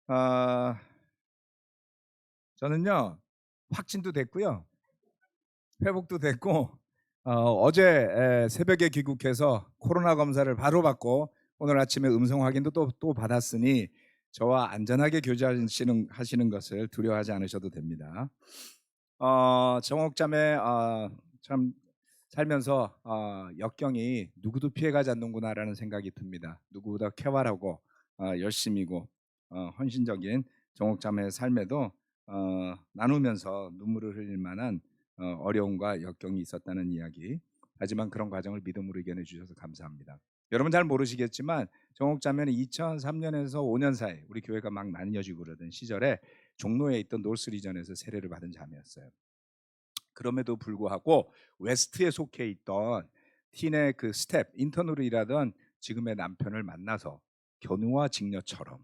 아 저는요 확진도 됐고요. 회복도 됐고 어제 새벽에 귀국해서 코로나 검사를 바로 받고 오늘 아침에 음성 확인도 또 받았으니 저와 안전하게 교제하시는 것을 두려워하지 않으셔도 됩니다. 정옥자매 참 살면서 역경이 누구도 피해가지 않는구나라는 생각이 듭니다. 누구보다 쾌활하고 열심이고 헌신적인 정옥자매의 삶에도 나누면서 눈물을 흘릴 만한 어려움과 역경이 있었다는 이야기. 하지만 그런 과정을 믿음으로 이겨내 주셔서 감사합니다. 여러분 잘 모르시겠지만 정옥자매는 2003년에서 5년 사이 우리 교회가 막 나뉘어지고 그러던 시절에 종로에 있던 노스리전에서 세례를 받은 자매였어요. 그럼에도 불구하고 웨스트에 속해 있던 틴의 그 스텝 인턴으로 일하던 지금의 남편을 만나서 견우와 직녀처럼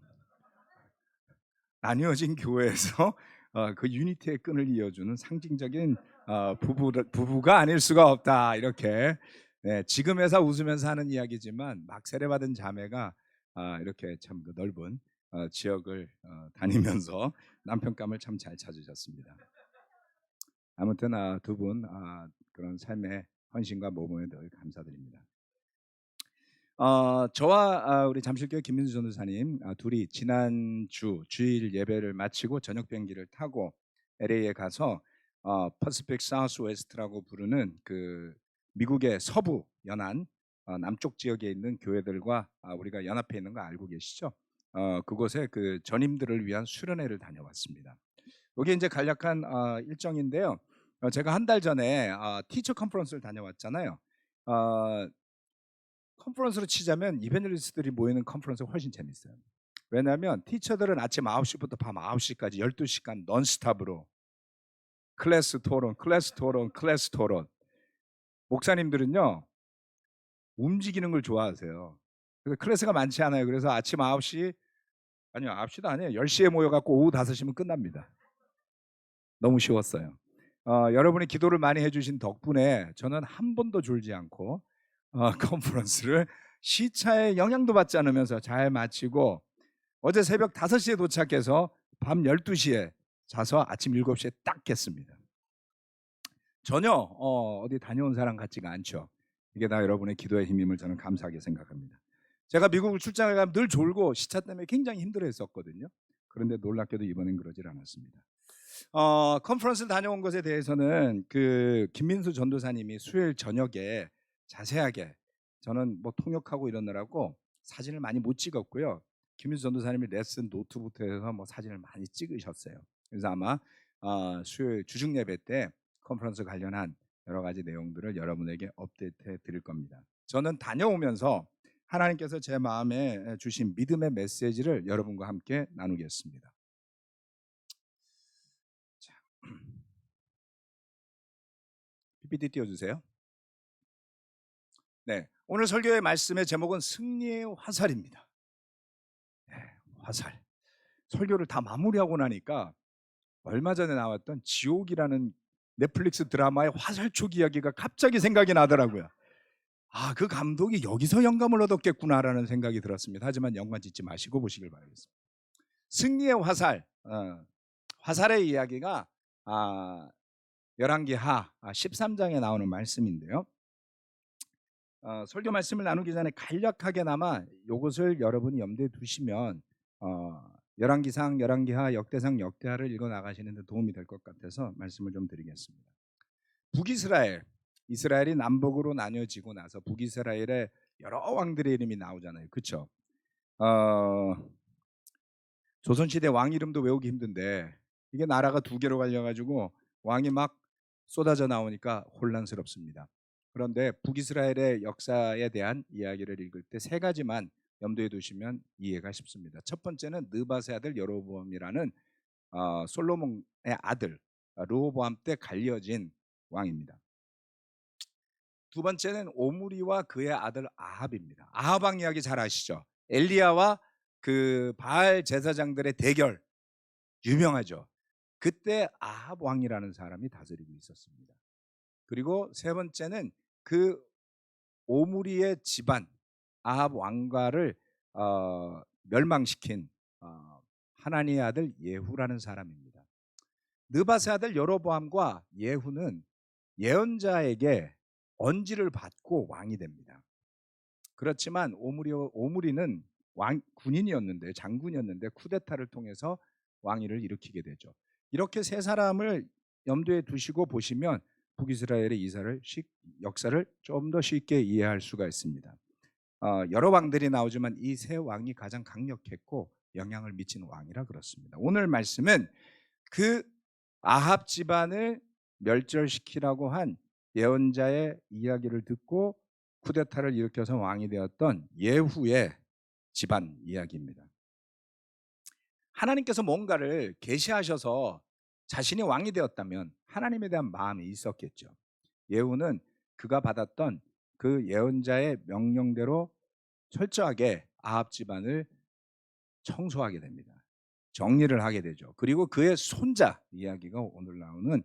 나뉘어진 교회에서 그 유니티의 끈을 이어주는 상징적인 부부가 아닐 수가 없다 이렇게. 네, 지금 회사 웃으면서 하는 이야기지만 막 세례받은 자매가 이렇게 참 그 넓은 지역을 다니면서 남편감을 참 잘 찾으셨습니다. 아무튼 두 분 그런 삶의 헌신과 모범에 늘 감사드립니다. 저와 우리 잠실교회 김민수 전도사님 둘이 지난주 주일 예배를 마치고 저녁 비행기를 타고 LA에 가서 퍼시픽 사우스 웨스트라고 부르는 그 미국의 서부 연안 남쪽 지역에 있는 교회들과 우리가 연합해 있는 거 알고 계시죠? 그곳에 그 전임들을 위한 수련회를 다녀왔습니다. 이게 이제 간략한 일정인데요. 제가 한 달 전에 티처 컨퍼런스를 다녀왔잖아요. 어, 컨퍼런스로 치자면 이벤저리스트들이 모이는 컨퍼런스가 훨씬 재밌어요. 왜냐하면 티처들은 아침 9시부터 밤 9시까지 12시간 넌스톱으로 클래스 토론, 클래스 토론, 클래스 토론. 목사님들은요 움직이는 걸 좋아하세요. 그래서 클래스가 많지 않아요. 그래서 아침 9시 아니요 9시도 아니에요. 10시에 모여갖고 오후 5시면 끝납니다. 너무 쉬웠어요. 여러분이 기도를 많이 해주신 덕분에 저는 한 번도 졸지 않고 컨퍼런스를 시차에 영향도 받지 않으면서 잘 마치고 어제 새벽 5시에 도착해서 밤 12시에 자서 아침 7시에 딱 깼습니다. 전혀 어디 다녀온 사람 같지가 않죠. 이게 다 여러분의 기도의 힘임을 저는 감사하게 생각합니다. 제가 미국을 출장을 가면 늘 졸고 시차 때문에 굉장히 힘들어했었거든요. 그런데 놀랍게도 이번엔 그러질 않았습니다. 컨퍼런스 다녀온 것에 대해서는 그 김민수 전도사님이 수요일 저녁에 자세하게 저는 뭐 통역하고 이러느라고 사진을 많이 못 찍었고요. 김민수 전도사님이 레슨 노트부터 해서 뭐 사진을 많이 찍으셨어요. 그래서 아마 수요일 주중 예배 때 컨퍼런스 관련한 여러 가지 내용들을 여러분에게 업데이트해 드릴 겁니다. 저는 다녀오면서 하나님께서 제 마음에 주신 믿음의 메시지를 여러분과 함께 나누겠습니다. 자, PPT 띄워주세요. 네, 오늘 설교의 말씀의 제목은 승리의 화살입니다. 네, 화살. 설교를 다 마무리하고 나니까 얼마 전에 나왔던 지옥이라는 넷플릭스 드라마의 화살촉 이야기가 갑자기 생각이 나더라고요. 그 감독이 여기서 영감을 얻었겠구나라는 생각이 들었습니다. 하지만 연관 짓지 마시고 보시길 바라겠습니다. 승리의 화살. 화살의 이야기가 열왕기하 13장에 나오는 말씀인데요. 설교 말씀을 나누기 전에 간략하게나마 이것을 여러분이 염두에 두시면 열왕기상, 열왕기하, 역대상, 역대하를 읽어 나가시는 데 도움이 될 것 같아서 말씀을 좀 드리겠습니다. 북이스라엘, 이스라엘이 남북으로 나뉘어지고 나서 북이스라엘의 여러 왕들의 이름이 나오잖아요. 그렇죠? 조선시대 왕 이름도 외우기 힘든데 이게 나라가 두 개로 갈려가지고 왕이 막 쏟아져 나오니까 혼란스럽습니다. 그런데 북이스라엘의 역사에 대한 이야기를 읽을 때 세 가지만 염두에 두시면 이해가 쉽습니다. 첫 번째는 느밧의 아들 여로보암이라는 솔로몬의 아들 르호보암 때 갈려진 왕입니다. 두 번째는 오므리와 그의 아들 아합입니다. 아합 왕 이야기 잘 아시죠? 엘리야와 그 바알 제사장들의 대결 유명하죠. 그때 아합 왕이라는 사람이 다스리고 있었습니다. 그리고 세 번째는 그 오므리의 집안 아합 왕가를 멸망시킨 하나니의 아들 예후라는 사람입니다. 느밧의 아들 여로보암과 예후는 예언자에게 언지를 받고 왕이 됩니다. 그렇지만 오므리는 군인이었는데, 장군이었는데 쿠데타를 통해서 왕위를 일으키게 되죠. 이렇게 세 사람을 염두에 두시고 보시면 북이스라엘의 역사를 좀 더 쉽게 이해할 수가 있습니다. 여러 왕들이 나오지만 이 세 왕이 가장 강력했고 영향을 미친 왕이라 그렇습니다. 오늘 말씀은 그 아합 집안을 멸절시키라고 한 예언자의 이야기를 듣고 쿠데타를 일으켜서 왕이 되었던 예후의 집안 이야기입니다. 하나님께서 뭔가를 계시하셔서 자신이 왕이 되었다면 하나님에 대한 마음이 있었겠죠. 예후는 그가 받았던 그 예언자의 명령대로 철저하게 아합 집안을 청소하게 됩니다. 정리를 하게 되죠. 그리고 그의 손자 이야기가 오늘 나오는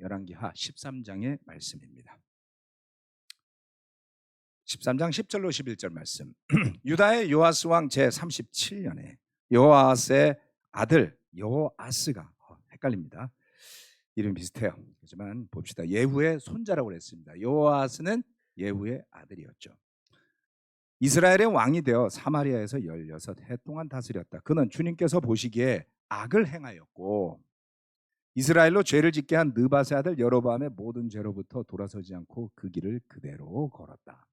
열왕기하 13장의 말씀입니다. 13장 10절로 11절 말씀. 유다의 요아스 왕 제37년에 요아스의 아들 요아스가 헷갈립니다. 이름 비슷해요. 하지만 봅시다. 예후의 손자라고 그랬습니다. 요아스는 예후의 아들이었죠. 이스라엘의 왕이 되어 사마리아에서 16해 동안 다스렸다. 그는 주님께서 보시기에 악을 행하였고 이스라엘로 죄를 짓게 한 느밧의 아들 여로보암의 모든 죄로부터 돌아서지 않고 그 길을 그대로 걸었다.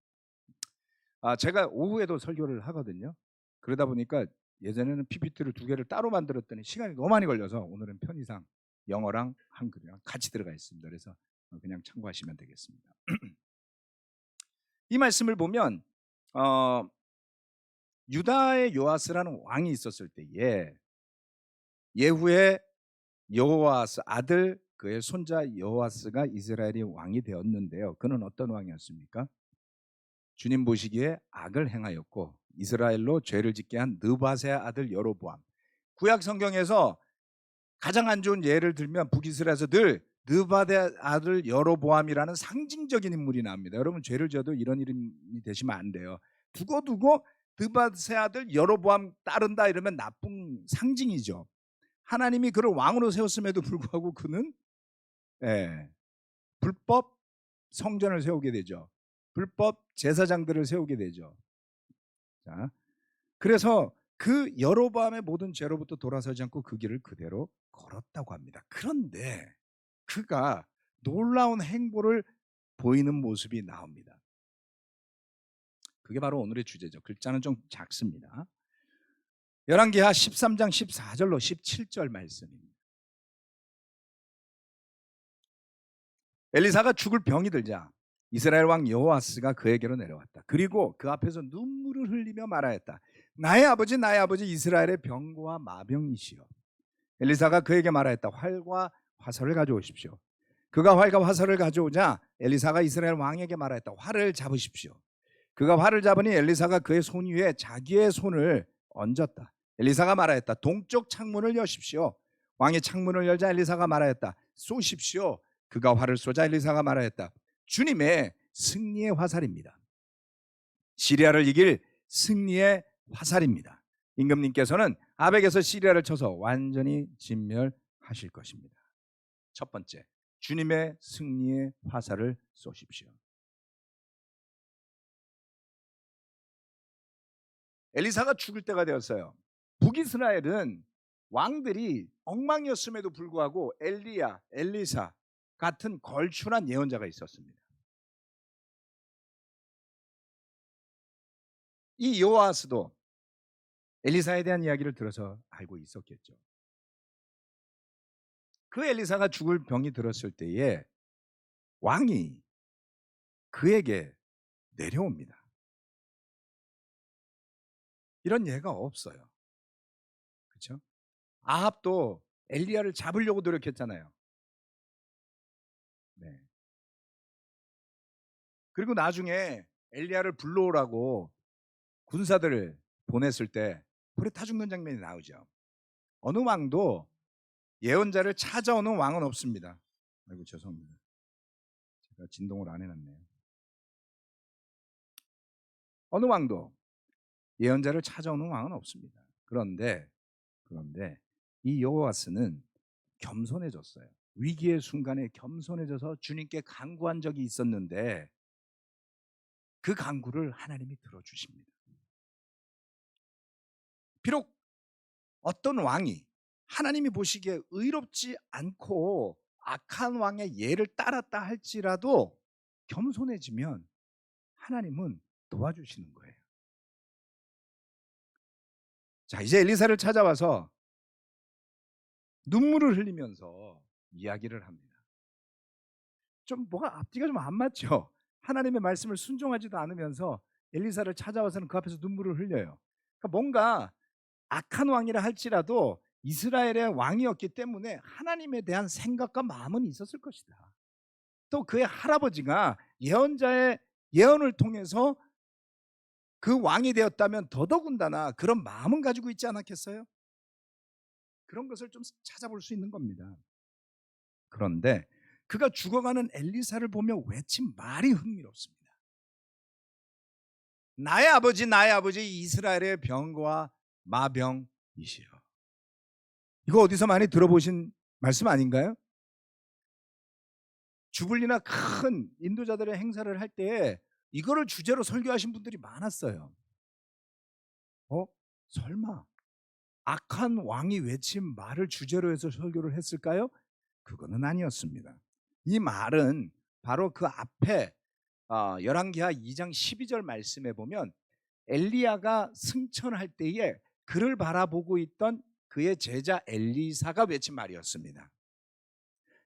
제가 오후에도 설교를 하거든요. 그러다 보니까 예전에는 PPT를 2개를 따로 만들었더니 시간이 너무 많이 걸려서 오늘은 편의상 영어랑 한글이랑 같이 들어가 있습니다. 그래서 그냥 참고하시면 되겠습니다. 이 말씀을 보면 유다의 요아스라는 왕이 있었을 때에 예후의 여호아스 아들 그의 손자 여호아스가 이스라엘의 왕이 되었는데요. 그는 어떤 왕이었습니까? 주님 보시기에 악을 행하였고 이스라엘로 죄를 짓게 한 느밧의 아들 여로보암. 구약 성경에서 가장 안 좋은 예를 들면 북이스라엘에서 늘 느밧의 아들 여로보암이라는 상징적인 인물이 나옵니다. 여러분 죄를 지어도 이런 이름이 되시면 안 돼요. 두고두고 느밧의 아들 여로보암 따른다 이러면 나쁜 상징이죠. 하나님이 그를 왕으로 세웠음에도 불구하고 그는 불법 성전을 세우게 되죠. 불법 제사장들을 세우게 되죠. 자, 그래서 그 여로보암의 모든 죄로부터 돌아서지 않고 그 길을 그대로 걸었다고 합니다. 그런데 그가 놀라운 행보를 보이는 모습이 나옵니다. 그게 바로 오늘의 주제죠. 글자는 좀 작습니다. 열왕기하 13장 14절로 17절 말씀입니다. 엘리사가 죽을 병이 들자 이스라엘 왕 여호아스가 그에게로 내려왔다. 그리고 그 앞에서 눈물을 흘리며 말하였다. 나의 아버지 이스라엘의 병거와 마병이시여. 엘리사가 그에게 말하였다. 활과 화살을 가져오십시오. 그가 활과 화살을 가져오자 엘리사가 이스라엘 왕에게 말하였다. 활을 잡으십시오. 그가 활을 잡으니 엘리사가 그의 손 위에 자기의 손을 얹었다. 엘리사가 말하였다. 동쪽 창문을 여십시오. 왕이 창문을 열자 엘리사가 말하였다. 쏘십시오. 그가 활을 쏘자 엘리사가 말하였다. 주님의 승리의 화살입니다. 시리아를 이길 승리의 화살입니다. 임금님께서는 아벡에서 시리아를 쳐서 완전히 진멸하실 것입니다. 첫 번째, 주님의 승리의 화살을 쏘십시오. 엘리사가 죽을 때가 되었어요. 북이스라엘은 왕들이 엉망이었음에도 불구하고 엘리사 같은 걸출한 예언자가 있었습니다. 이 요아스도 엘리사에 대한 이야기를 들어서 알고 있었겠죠. 그 엘리사가 죽을 병이 들었을 때에 왕이 그에게 내려옵니다. 이런 예가 없어요. 그렇죠? 아합도 엘리야를 잡으려고 노력했잖아요. 네. 그리고 나중에 엘리야를 불러오라고 군사들을 보냈을 때 불에 타 죽는 장면이 나오죠. 어느 왕도 예언자를 찾아오는 왕은 없습니다. 아이고 죄송합니다. 제가 진동을 안 해놨네요. 어느 왕도 예언자를 찾아오는 왕은 없습니다. 그런데 그런데 이 여호와스는 겸손해졌어요. 위기의 순간에 겸손해져서 주님께 간구한 적이 있었는데 그 간구를 하나님이 들어주십니다. 비록 어떤 왕이 하나님이 보시기에 의롭지 않고 악한 왕의 예를 따랐다 할지라도 겸손해지면 하나님은 도와주시는 거예요. 자, 이제 엘리사를 찾아와서 눈물을 흘리면서 이야기를 합니다. 좀 뭐가 앞뒤가 좀 안 맞죠? 하나님의 말씀을 순종하지도 않으면서 엘리사를 찾아와서는 그 앞에서 눈물을 흘려요. 그러니까 뭔가 악한 왕이라 할지라도 이스라엘의 왕이었기 때문에 하나님에 대한 생각과 마음은 있었을 것이다. 또 그의 할아버지가 예언자의 예언을 통해서 그 왕이 되었다면 더더군다나 그런 마음은 가지고 있지 않았겠어요? 그런 것을 좀 찾아볼 수 있는 겁니다. 그런데 그가 죽어가는 엘리사를 보며 외친 말이 흥미롭습니다. 나의 아버지 이스라엘의 병과 마병이시여. 이거 어디서 많이 들어보신 말씀 아닌가요? 주불리나 큰 인도자들의 행사를 할 때 이거를 주제로 설교하신 분들이 많았어요. 설마 악한 왕이 외친 말을 주제로 해서 설교를 했을까요? 그거는 아니었습니다. 이 말은 바로 그 앞에 열왕기하 2장 12절 말씀에 보면 엘리야가 승천할 때에 그를 바라보고 있던 그의 제자 엘리사가 외친 말이었습니다.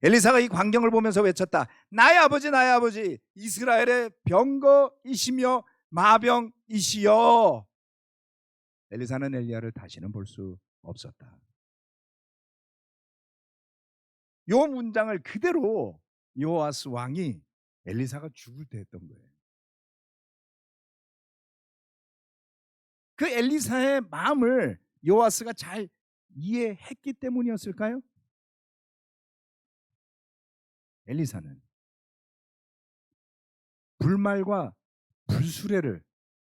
엘리사가 이 광경을 보면서 외쳤다. 나의 아버지 이스라엘의 병거이시며 마병이시여. 엘리사는 엘리야를 다시는 볼 수 없었다. 이 문장을 그대로 요아스 왕이 엘리사가 죽을 때 했던 거예요. 그 엘리사의 마음을 요아스가 잘 이해했기 때문이었을까요? 엘리사는 불말과 불수레를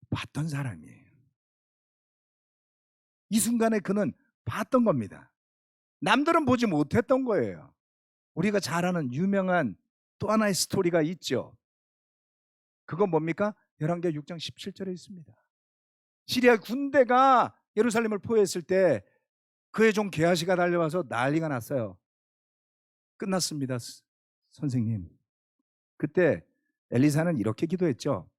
봤던 사람이에요. 이 순간에 그는 봤던 겁니다. 남들은 보지 못했던 거예요. 우리가 잘 아는 유명한 또 하나의 스토리가 있죠. 그건 뭡니까? 열왕기하 6장 17절에 있습니다. 시리아 군대가 예루살렘을 포위했을 때 그의 종 게하시가 달려와서 난리가 났어요. 끝났습니다, 선생님. 그때 엘리사는 이렇게 기도했죠.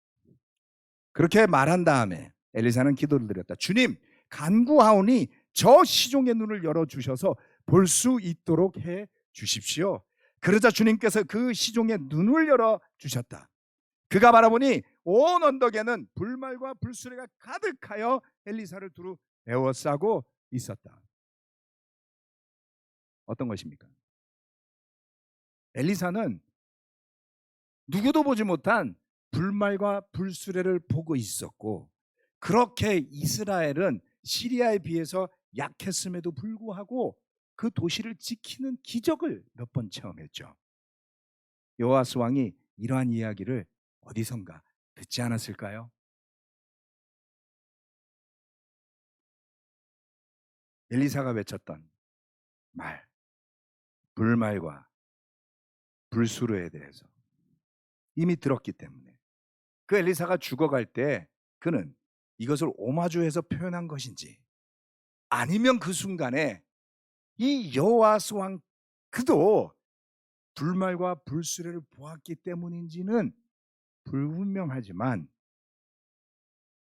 그렇게 말한 다음에 엘리사는 기도를 드렸다. 주님, 간구하오니 저 시종의 눈을 열어주셔서 볼 수 있도록 해 주십시오. 그러자 주님께서 그 시종의 눈을 열어주셨다. 그가 바라보니 온 언덕에는 불말과 불수레가 가득하여 엘리사를 두루 에워싸고 있었다. 어떤 것입니까? 엘리사는 누구도 보지 못한 불말과 불수레를 보고 있었고, 그렇게 이스라엘은 시리아에 비해서 약했음에도 불구하고 그 도시를 지키는 기적을 몇 번 체험했죠. 요아스 왕이 이러한 이야기를 어디선가 듣지 않았을까요? 엘리사가 외쳤던 말, 불말과 불수레에 대해서 이미 들었기 때문에 그 엘리사가 죽어갈 때 그는 이것을 오마주해서 표현한 것인지, 아니면 그 순간에 이 여호와스 왕 그도 불말과 불수레를 보았기 때문인지는 불분명하지만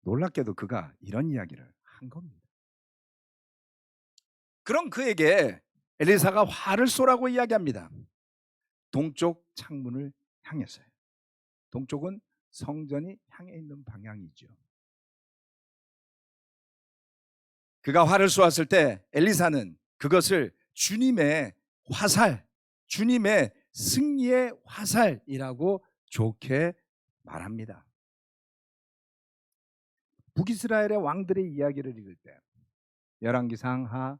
놀랍게도 그가 이런 이야기를 한 겁니다. 그럼 그에게 엘리사가 화를 쏘라고 이야기합니다. 동쪽 창문을 향해서요. 동쪽은 성전이 향해 있는 방향이죠. 그가 화를 쏘았을 때 엘리사는 그것을 주님의 화살, 주님의 승리의 화살이라고 좋게 말합니다. 북이스라엘의 왕들의 이야기를 읽을 때, 열왕기 상하,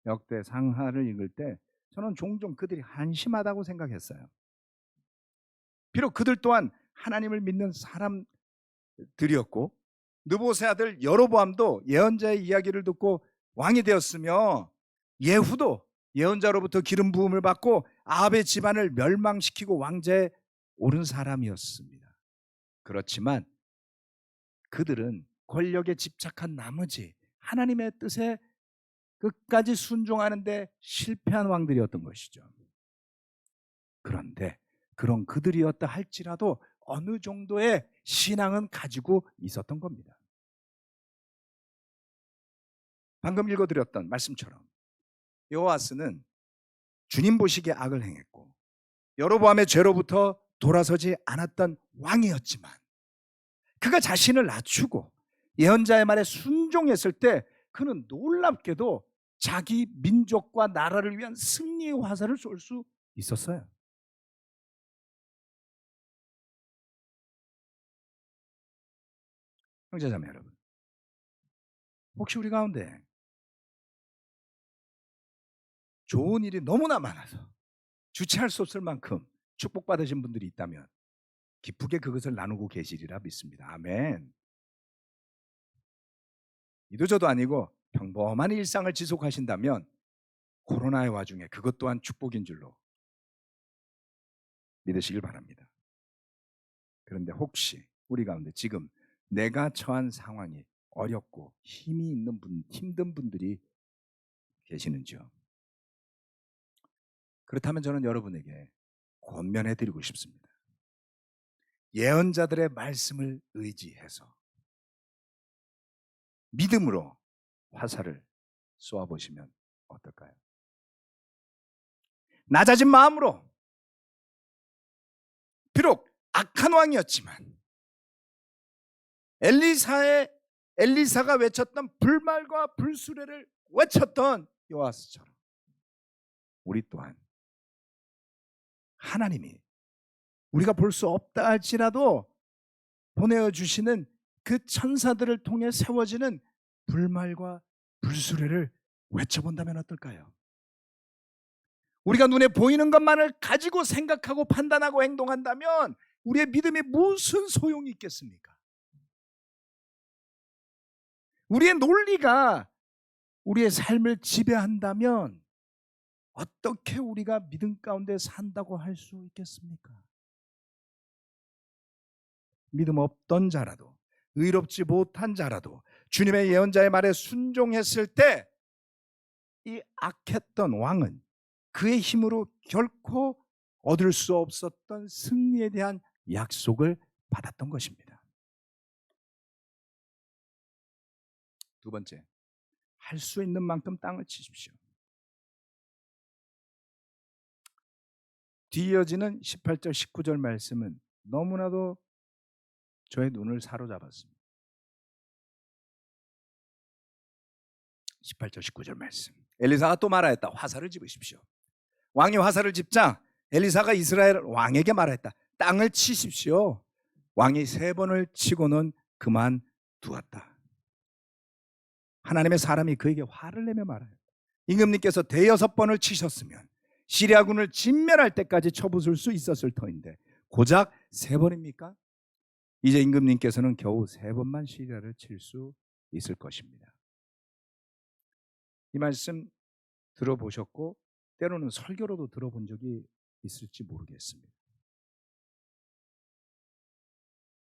역대 상하를 읽을 때 저는 종종 그들이 한심하다고 생각했어요. 비록 그들 또한 하나님을 믿는 사람들이었고 느보세 아들 여로보암도 예언자의 이야기를 듣고 왕이 되었으며 예후도 예언자로부터 기름 부음을 받고 아합의 집안을 멸망시키고 왕좌에 오른 사람이었습니다. 그렇지만 그들은 권력에 집착한 나머지 하나님의 뜻에 끝까지 순종하는데 실패한 왕들이었던 것이죠. 그런데 그런 그들이었다 할지라도 어느 정도의 신앙은 가지고 있었던 겁니다. 방금 읽어드렸던 말씀처럼 여호아스는 주님 보시기에 악을 행했고 여로보암의 죄로부터 돌아서지 않았던 왕이었지만 그가 자신을 낮추고 예언자의 말에 순종했을 때 그는 놀랍게도 자기 민족과 나라를 위한 승리의 화살을 쏠 수 있었어요. 형제자매 여러분, 혹시 우리 가운데 좋은 일이 너무나 많아서 주체할 수 없을 만큼 축복받으신 분들이 있다면 기쁘게 그것을 나누고 계시리라 믿습니다. 아멘. 이도저도 아니고 평범한 일상을 지속하신다면 코로나의 와중에 그것 또한 축복인 줄로 믿으시길 바랍니다. 그런데 혹시 우리 가운데 지금 내가 처한 상황이 어렵고 힘이 있는 분, 힘든 분들이 계시는지요? 그렇다면 저는 여러분에게 권면해 드리고 싶습니다. 예언자들의 말씀을 의지해서 믿음으로 화살을 쏘아보시면 어떨까요? 낮아진 마음으로, 비록 악한 왕이었지만 엘리사가 외쳤던 불말과 불수레를 외쳤던 요아스처럼 우리 또한 하나님이 우리가 볼 수 없다 할지라도 보내주시는 그 천사들을 통해 세워지는 불말과 불수레를 외쳐본다면 어떨까요? 우리가 눈에 보이는 것만을 가지고 생각하고 판단하고 행동한다면 우리의 믿음이 무슨 소용이 있겠습니까? 우리의 논리가 우리의 삶을 지배한다면 어떻게 우리가 믿음 가운데 산다고 할 수 있겠습니까? 믿음 없던 자라도 의롭지 못한 자라도 주님의 예언자의 말에 순종했을 때 이 악했던 왕은 그의 힘으로 결코 얻을 수 없었던 승리에 대한 약속을 받았던 것입니다. 두 번째, 할 수 있는 만큼 땅을 치십시오. 뒤이어지는 18절 19절 말씀은 너무나도 저의 눈을 사로잡았습니다. 18절 19절 말씀. 엘리사가 또 말하였다. 화살을 집으십시오. 왕이 화살을 집자 엘리사가 이스라엘 왕에게 말했다. 땅을 치십시오. 왕이 3번을 치고는 그만두었다. 하나님의 사람이 그에게 화를 내며 말하였다. 임금님께서 대여섯 번을 치셨으면 시리아군을 진멸할 때까지 쳐부술 수 있었을 터인데 고작 3번입니까? 이제 임금님께서는 겨우 3번만 시리아를 칠 수 있을 것입니다. 이 말씀 들어보셨고 때로는 설교로도 들어본 적이 있을지 모르겠습니다.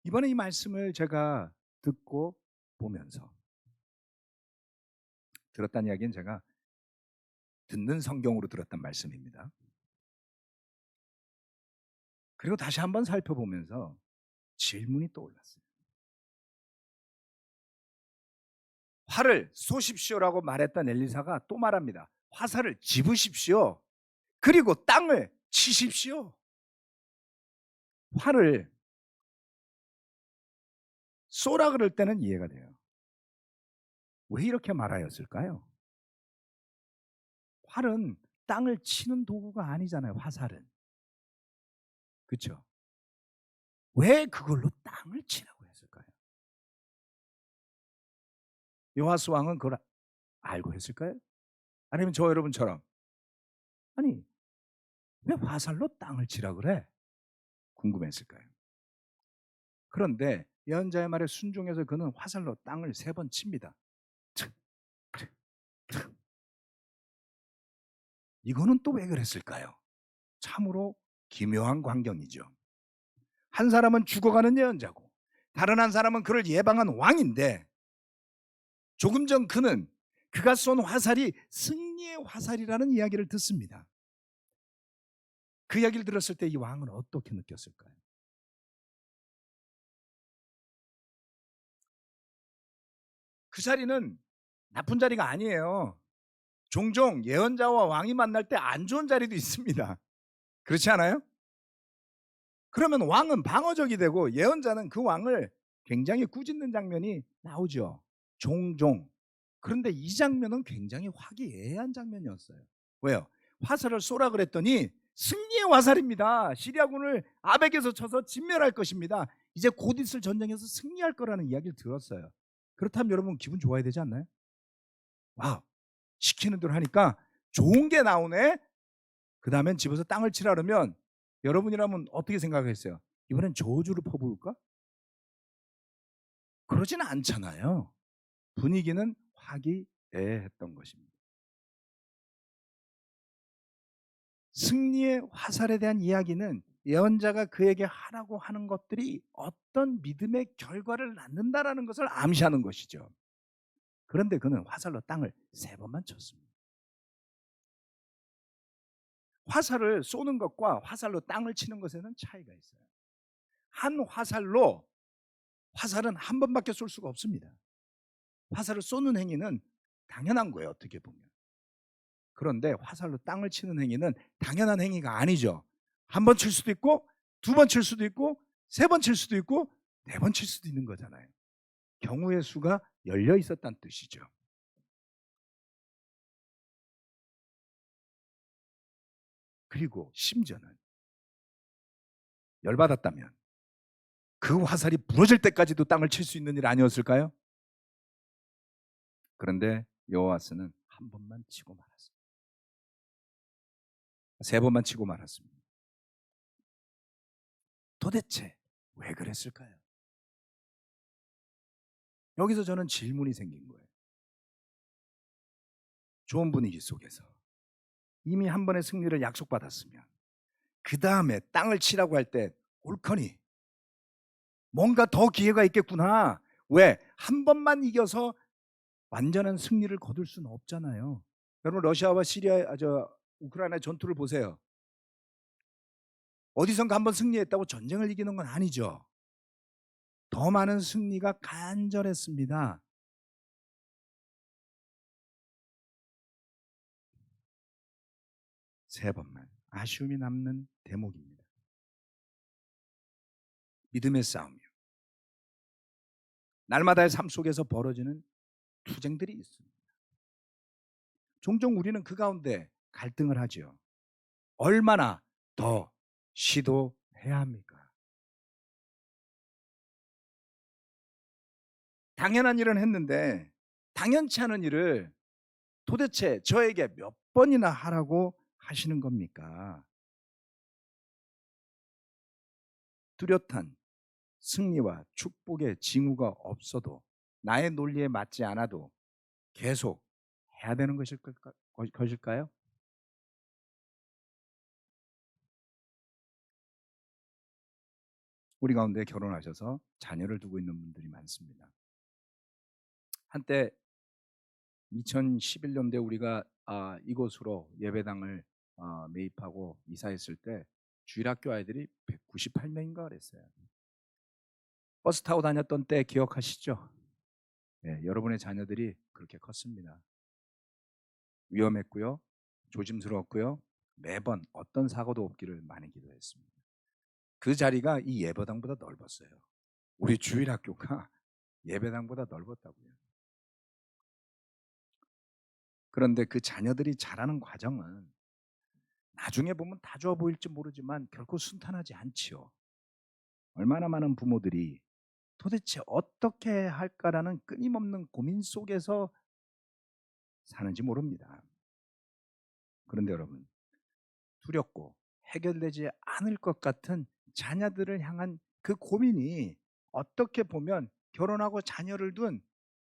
이번에 이 말씀을 제가 듣고 보면서 들었다는 이야기는 제가 듣는 성경으로 들었단 말씀입니다. 그리고 다시 한번 살펴보면서 질문이 떠올랐어요. 활을 쏘십시오라고 말했던 엘리사가 또 말합니다. 화살을 집으십시오. 그리고 땅을 치십시오. 활을 쏘라 그럴 때는 이해가 돼요. 왜 이렇게 말하였을까요? 활은 땅을 치는 도구가 아니잖아요. 화살은. 그렇죠? 왜 그걸로 땅을 치라고 했을까요? 요하스 왕은 그걸 알고 했을까요? 아니면 저 여러분처럼 아니 왜 화살로 땅을 치라 그래? 궁금했을까요? 그런데 예언자의 말에 순종해서 그는 화살로 땅을 3번 칩니다. 이거는 또 왜 그랬을까요? 참으로 기묘한 광경이죠. 한 사람은 죽어가는 예언자고 다른 한 사람은 그를 예방한 왕인데 조금 전 그는 그가 쏜 화살이 승리의 화살이라는 이야기를 듣습니다. 그 이야기를 들었을 때 이 왕은 어떻게 느꼈을까요? 그 자리는 나쁜 자리가 아니에요. 종종 예언자와 왕이 만날 때 안 좋은 자리도 있습니다. 그렇지 않아요? 그러면 왕은 방어적이 되고 예언자는 그 왕을 굉장히 꾸짖는 장면이 나오죠. 종종. 그런데 이 장면은 굉장히 화기애애한 장면이었어요. 왜요? 화살을 쏘라 그랬더니 승리의 화살입니다. 시리아군을 아벡에서 쳐서 진멸할 것입니다. 이제 곧 있을 전쟁에서 승리할 거라는 이야기를 들었어요. 그렇다면 여러분 기분 좋아야 되지 않나요? 와, 시키는 대로 하니까 좋은 게 나오네. 그 다음엔 집에서 땅을 치라 그러면 여러분이라면 어떻게 생각했어요? 이번엔 저주를 퍼부을까? 그러지는 않잖아요. 분위기는 화기애애했던 것입니다. 승리의 화살에 대한 이야기는 예언자가 그에게 하라고 하는 것들이 어떤 믿음의 결과를 낳는다라는 것을 암시하는 것이죠. 그런데 그는 화살로 땅을 3번만 쳤습니다. 화살을 쏘는 것과 화살로 땅을 치는 것에는 차이가 있어요. 한 화살로 화살은 한 번밖에 쏠 수가 없습니다. 화살을 쏘는 행위는 당연한 거예요, 어떻게 보면. 그런데 화살로 땅을 치는 행위는 당연한 행위가 아니죠. 한 번 칠 수도 있고 2번 칠 수도 있고 3번 칠 수도 있고 4번 칠 수도 있는 거잖아요. 경우의 수가 열려 있었다는 뜻이죠. 그리고 심지어는 열받았다면 그 화살이 부러질 때까지도 땅을 칠 수 있는 일 아니었을까요? 그런데 여호와스는 한 번만 치고 말았습니다. 3번만 치고 말았습니다. 도대체 왜 그랬을까요? 여기서 저는 질문이 생긴 거예요. 좋은 분위기 속에서 이미 한 번의 승리를 약속받았으면 그 다음에 땅을 치라고 할 때 옳거니 뭔가 더 기회가 있겠구나. 왜? 한 번만 이겨서 완전한 승리를 거둘 수는 없잖아요. 여러분 러시아와 우크라이나 전투를 보세요. 어디선가 한 번 승리했다고 전쟁을 이기는 건 아니죠. 더 많은 승리가 간절했습니다. 세 번만 아쉬움이 남는 대목입니다. 믿음의 싸움이요. 날마다의 삶 속에서 벌어지는 투쟁들이 있습니다. 종종 우리는 그 가운데 갈등을 하죠. 얼마나 더 시도해야 합니까? 당연한 일은 했는데 당연치 않은 일을 도대체 저에게 몇 번이나 하라고 하시는 겁니까? 뚜렷한 승리와 축복의 징후가 없어도 나의 논리에 맞지 않아도 계속 해야 되는 것일까요? 우리 가운데 결혼하셔서 자녀를 두고 있는 분들이 많습니다. 한때 2011년도에 우리가 이곳으로 예배당을 매입하고 이사했을 때 주일학교 아이들이 198명인가 그랬어요. 버스 타고 다녔던 때 기억하시죠? 네, 여러분의 자녀들이 그렇게 컸습니다. 위험했고요. 조심스러웠고요. 매번 어떤 사고도 없기를 많이 기도했습니다. 그 자리가 이 예배당보다 넓었어요. 우리 주일학교가 예배당보다 넓었다고요. 그런데 그 자녀들이 자라는 과정은 나중에 보면 다 좋아 보일지 모르지만 결코 순탄하지 않지요. 얼마나 많은 부모들이 도대체 어떻게 할까라는 끊임없는 고민 속에서 사는지 모릅니다. 그런데 여러분, 두렵고 해결되지 않을 것 같은 자녀들을 향한 그 고민이 어떻게 보면 결혼하고 자녀를 둔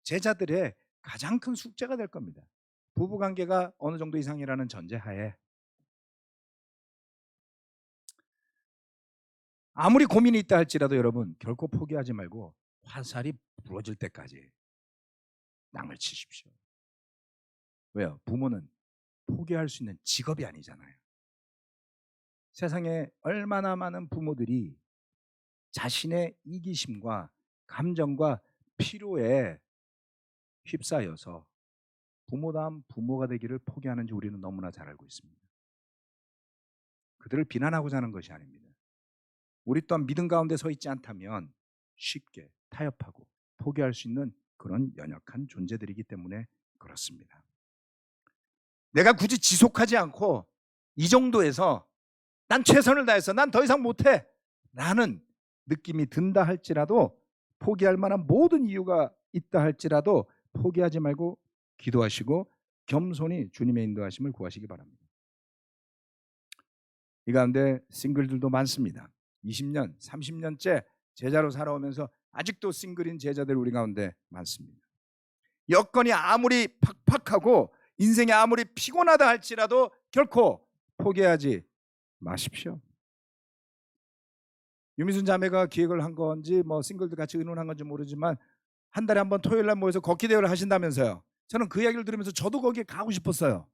제자들의 가장 큰 숙제가 될 겁니다. 부부관계가 어느 정도 이상이라는 전제하에 아무리 고민이 있다 할지라도 여러분 결코 포기하지 말고 화살이 부러질 때까지 땅을 치십시오. 왜요? 부모는 포기할 수 있는 직업이 아니잖아요. 세상에 얼마나 많은 부모들이 자신의 이기심과 감정과 필요에 휩싸여서 부모다운 부모가 되기를 포기하는지 우리는 너무나 잘 알고 있습니다. 그들을 비난하고자 하는 것이 아닙니다. 우리 또한 믿음 가운데 서 있지 않다면 쉽게 타협하고 포기할 수 있는 그런 연약한 존재들이기 때문에 그렇습니다. 내가 굳이 지속하지 않고 이 정도에서 난 최선을 다해서 난 더 이상 못해 라는 느낌이 든다 할지라도, 포기할 만한 모든 이유가 있다 할지라도 포기하지 말고 기도하시고 겸손히 주님의 인도하심을 구하시기 바랍니다. 이 가운데 싱글들도 많습니다. 20년, 30년째 제자로 살아오면서 아직도 싱글인 제자들 우리 가운데 많습니다. 여건이 아무리 팍팍하고 인생이 아무리 피곤하다 할지라도 결코 포기하지 마십시오. 유미순 자매가 기획을 한 건지 싱글들 같이 의논한 건지 모르지만 한 달에 한 번 토요일 날 모여서 걷기 대회를 하신다면서요. 저는 그 이야기를 들으면서 저도 거기에 가고 싶었어요.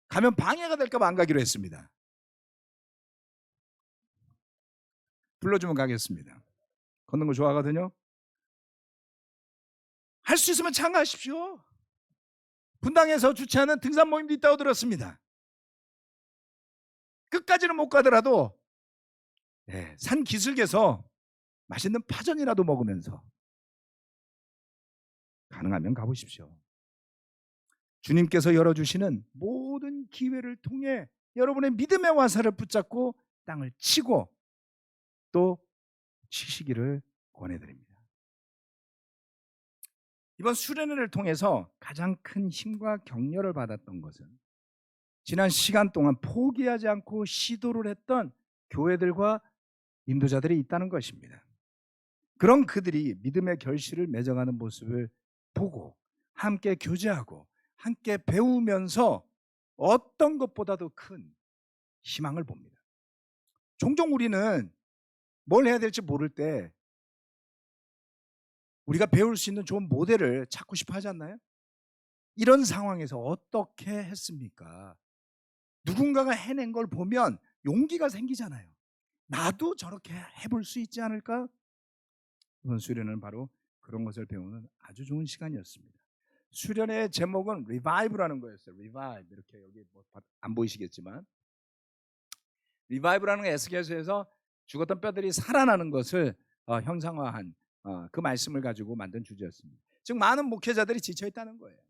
가면 방해가 될까 봐 안 가기로 했습니다. 불러주면 가겠습니다. 걷는 거 좋아하거든요. 할 수 있으면 참가하십시오. 분당에서 주최하는 등산 모임도 있다고 들었습니다. 끝까지는 못 가더라도 산 기슭에서 맛있는 파전이라도 먹으면서 가능하면 가보십시오. 주님께서 열어주시는 모든 기회를 통해 여러분의 믿음의 화살을 붙잡고 땅을 치고 또 치시기를 권해드립니다. 이번 수련회를 통해서 가장 큰 힘과 격려를 받았던 것은 지난 시간 동안 포기하지 않고 시도를 했던 교회들과 인도자들이 있다는 것입니다. 그런 그들이 믿음의 결실을 맺어가는 모습을 보고 함께 교제하고 함께 배우면서 어떤 것보다도 큰 희망을 봅니다. 종종 우리는 뭘 해야 될지 모를 때 우리가 배울 수 있는 좋은 모델을 찾고 싶어 하지 않나요? 이런 상황에서 어떻게 했습니까? 누군가가 해낸 걸 보면 용기가 생기잖아요. 나도 저렇게 해볼 수 있지 않을까? 이번 수련은 바로 그런 것을 배우는 아주 좋은 시간이었습니다. 수련의 제목은 Revive라는 거였어요. Revive, 이렇게 여기 안 보이시겠지만 Revive라는 건 에스겔서에서 죽었던 뼈들이 살아나는 것을 형상화한 그 말씀을 가지고 만든 주제였습니다. 즉 많은 목회자들이 지쳐 있다는 거예요.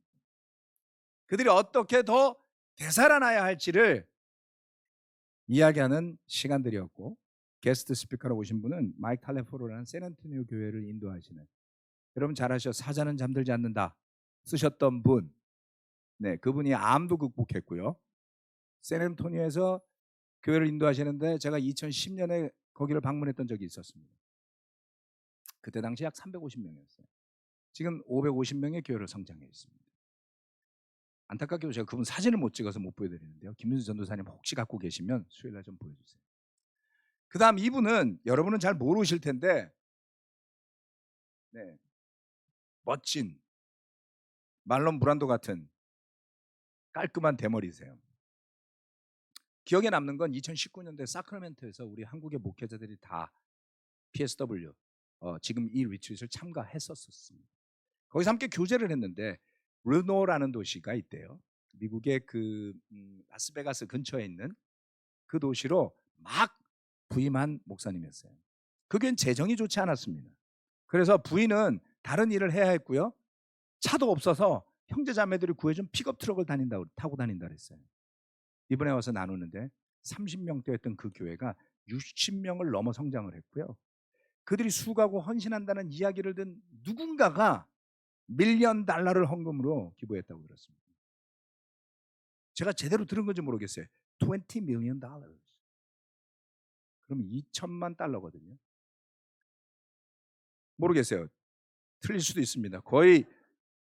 그들이 어떻게 더 되살아나야 할지를 이야기하는 시간들이었고, 게스트 스피커로 오신 분은 마이크 탈레포로라는 샌안토니오 교회를 인도하시는, 여러분 잘 아시죠? 사자는 잠들지 않는다 쓰셨던 분, 그분이 암도 극복했고요. 샌안토니오에서 교회를 인도하시는데 제가 2010년에 거기를 방문했던 적이 있었습니다. 그때 당시 약 350명이었어요. 지금 550명의 교회를 성장해 있습니다. 안타깝게도 제가 그분 사진을 못 찍어서 못 보여드리는데요. 김민수 전도사님 혹시 갖고 계시면 수요일날 좀 보여주세요. 그 다음 이분은 여러분은 잘 모르실 텐데 멋진 말론 브란도 같은 깔끔한 대머리세요. 기억에 남는 건 2019년도에 사크라멘토에서 우리 한국의 목회자들이 다 PSW 지금 이 리트릿을 참가했었습니다. 거기서 함께 교제를 했는데 르노라는 도시가 있대요. 미국의 그 라스베가스 근처에 있는 그 도시로 막 부임한 목사님이었어요. 그 교회는 재정이 좋지 않았습니다. 그래서 부인은 다른 일을 해야 했고요. 차도 없어서 형제자매들이 구해준 픽업 트럭을 타고 다닌다 그랬어요. 이번에 와서 나누는데 30명대였던 그 교회가 60명을 넘어 성장을 했고요. 그들이 수고하고 헌신한다는 이야기를 듣는 누군가가 $1 million 헌금으로 기부했다고 들었습니다. 제가 제대로 들은 건지 모르겠어요. $20 million. 그럼 $2,000,000거든요. 모르겠어요. 틀릴 수도 있습니다. 거의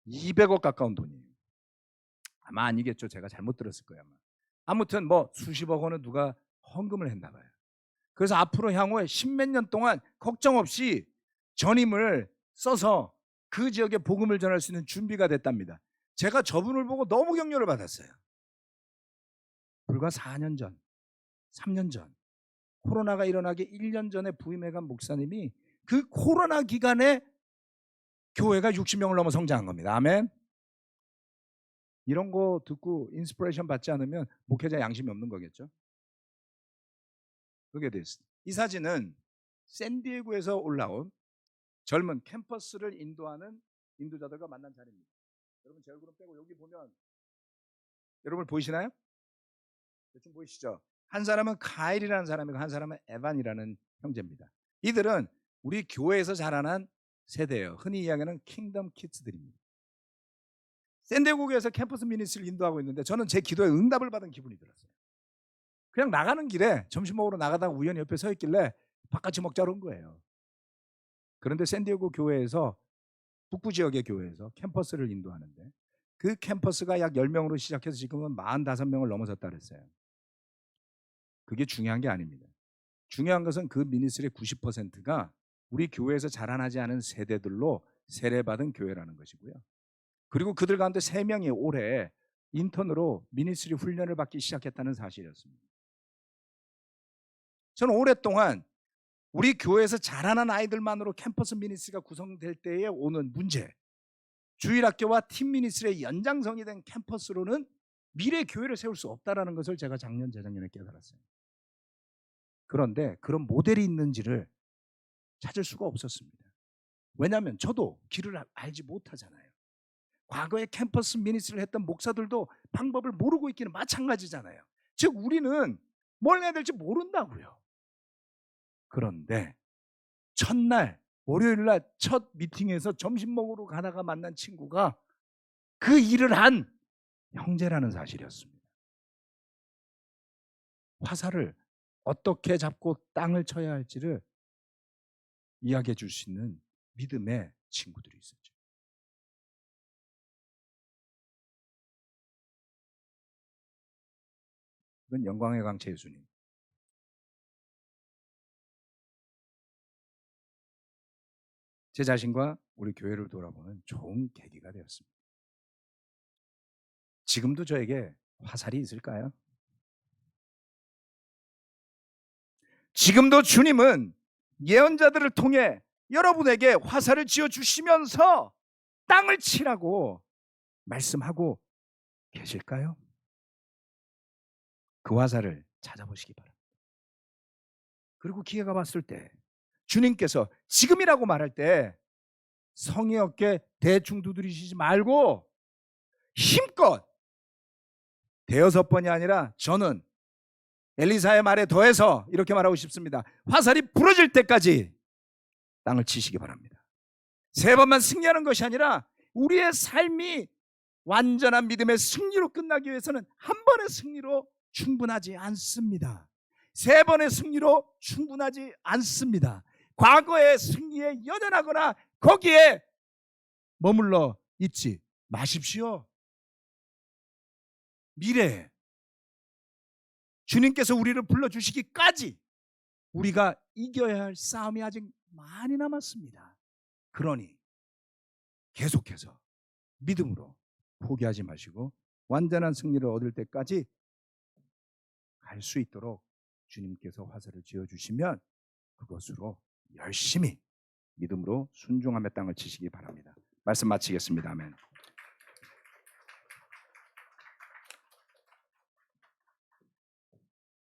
200억 가까운 돈이에요. 아마 아니겠죠. 제가 잘못 들었을 거예요. 아무튼 뭐 수십억 원은 누가 헌금을 했나 봐요. 그래서 앞으로 향후에 십몇 년 동안 걱정 없이 전임을 써서 그 지역에 복음을 전할 수 있는 준비가 됐답니다. 제가 저분을 보고 너무 격려를 받았어요. 불과 4년 전, 3년 전 코로나가 일어나기 1년 전에 부임해간 목사님이 그 코로나 기간에 교회가 60명을 넘어 성장한 겁니다. 아멘. 이런 거 듣고 인스피레이션 받지 않으면 목회자 양심이 없는 거겠죠. 그게 됐어요. 이 사진은 샌디에고에서 올라온 젊은 캠퍼스를 인도하는 인도자들과 만난 자리입니다. 여러분 제 얼굴은 빼고 여기 보면 여러분 보이시나요? 대충 보이시죠? 한 사람은 카일이라는 사람이고 한 사람은 에반이라는 형제입니다. 이들은 우리 교회에서 자라난 세대예요. 흔히 이야기하는 킹덤 키드들입니다. 샌디에고에서 캠퍼스 미니스트리를 인도하고 있는데 저는 제 기도에 응답을 받은 기분이 들었어요. 그냥 나가는 길에 점심 먹으러 나가다가 우연히 옆에 서 있길래 바깥이 먹자로 온 거예요. 그런데 샌디에고 교회에서 북부 지역의 교회에서 캠퍼스를 인도하는데 그 캠퍼스가 약 10명으로 시작해서 지금은 45명을 넘어섰다 그랬어요. 그게 중요한 게 아닙니다. 중요한 것은 그 미니스트리의 90%가 우리 교회에서 자라나지 않은 세대들로 세례받은 교회라는 것이고요. 그리고 그들 가운데 3명이 올해 인턴으로 미니스트리 훈련을 받기 시작했다는 사실이었습니다. 저는 오랫동안 우리 교회에서 자라난 아이들만으로 캠퍼스 미니스트리가 구성될 때에 오는 문제, 주일학교와 팀 미니스트리의 연장성이 된 캠퍼스로는 미래 교회를 세울 수 없다는 것을 제가 작년, 재작년에 깨달았어요. 그런데 그런 모델이 있는지를 찾을 수가 없었습니다. 왜냐하면 저도 길을 알지 못하잖아요. 과거에 캠퍼스 미니스트리를 했던 목사들도 방법을 모르고 있기는 마찬가지잖아요. 즉 우리는 뭘 해야 될지 모른다고요. 그런데 첫날 월요일날 첫 미팅에서 점심 먹으러 가다가 만난 친구가 그 일을 한 형제라는 사실이었습니다. 화살을 어떻게 잡고 땅을 쳐야 할지를 이야기해 줄 수 있는 믿음의 친구들이 있었죠. 이건 영광의 강체 예수님. 제 자신과 우리 교회를 돌아보는 좋은 계기가 되었습니다. 지금도 저에게 화살이 있을까요? 지금도 주님은 예언자들을 통해 여러분에게 화살을 쥐어주시면서 땅을 치라고 말씀하고 계실까요? 그 화살을 찾아보시기 바랍니다. 그리고 기회가 왔을 때 주님께서 지금이라고 말할 때 성의 없게 대충 두드리시지 말고 힘껏 5번이 아니라 저는 엘리사의 말에 더해서 이렇게 말하고 싶습니다. 화살이 부러질 때까지 땅을 치시기 바랍니다. 3번만 승리하는 것이 아니라 우리의 삶이 완전한 믿음의 승리로 끝나기 위해서는 한 번의 승리로 충분하지 않습니다. 3번의 승리로 충분하지 않습니다. 과거의 승리에 연연하거나 거기에 머물러 있지 마십시오. 미래에 주님께서 우리를 불러주시기까지 우리가 이겨야 할 싸움이 아직 많이 남았습니다. 그러니 계속해서 믿음으로 포기하지 마시고 완전한 승리를 얻을 때까지 갈 수 있도록 주님께서 화살을 쥐어주시면 그것으로 열심히 믿음으로 순종하며 땅을 치시기 바랍니다. 말씀 마치겠습니다. 아멘.